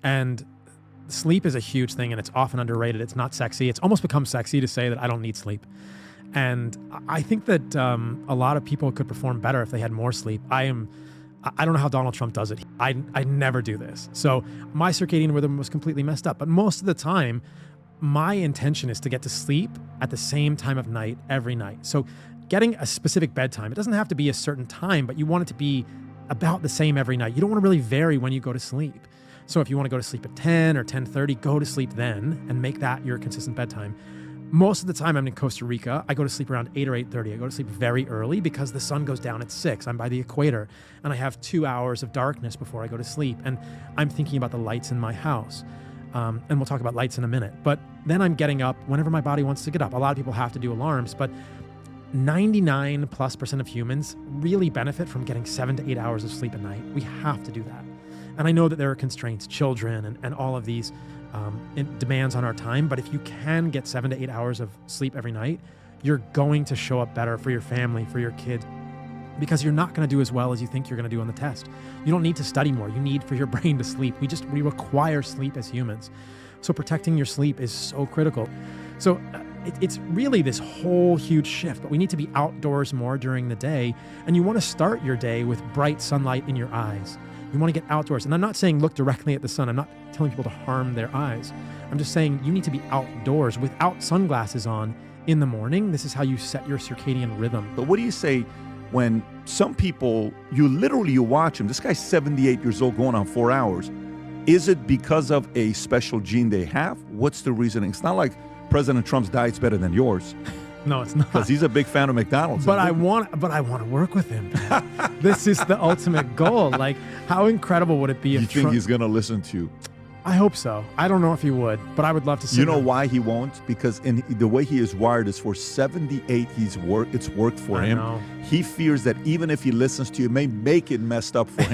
And sleep is a huge thing, and it's often underrated. It's not sexy. It's almost become sexy to say that I don't need sleep. And I think that a lot of people could perform better if they had more sleep. I don't know how Donald Trump does it. I never do this. So my circadian rhythm was completely messed up. But most of the time, my intention is to get to sleep at the same time of night every night. So getting a specific bedtime, it doesn't have to be a certain time, but you want it to be about the same every night. You don't want to really vary when you go to sleep. So if you want to go to sleep at 10 or 10:30, go to sleep then and make that your consistent bedtime. Most of the time I'm in Costa Rica, I go to sleep around 8 or 8:30. I go to sleep very early because the sun goes down at 6. I'm by the equator, and I have 2 hours of darkness before I go to sleep. And I'm thinking about the lights in my house. And we'll talk about lights in a minute. But then I'm getting up whenever my body wants to get up. A lot of people have to do alarms, but 99+% of humans really benefit from getting 7 to 8 hours of sleep a night. We have to do that. And I know that there are constraints, children and all of these demands on our time, but if you can get 7 to 8 hours of sleep every night, you're going to show up better for your family, for your kids, because you're not going to do as well as you think you're going to do on the test. You don't need to study more. You need for your brain to sleep. We require sleep as humans. So protecting your sleep is so critical. So it's really this whole huge shift, but we need to be outdoors more during the day. And you want to start your day with bright sunlight in your eyes. You want to get outdoors. And I'm not saying look directly at the sun. I'm not telling people to harm their eyes. I'm just saying you need to be outdoors without sunglasses on in the morning. This is how you set your circadian rhythm. But what do you say when some people, you watch them, this guy's 78 years old going on 4 hours. Is it because of a special gene they have? What's the reasoning? It's not like President Trump's diet's better than yours. No, it's not. Because he's a big fan of McDonald's. But I want to work with him. This is the ultimate goal. Like, how incredible would it be if you think he's going to listen to you? I hope so. I don't know if he would, but I would love to see him. You know why he won't? Because in the way he is wired is for 78, it's worked for him. Know. He fears that even if he listens to you, it may make it messed up for him.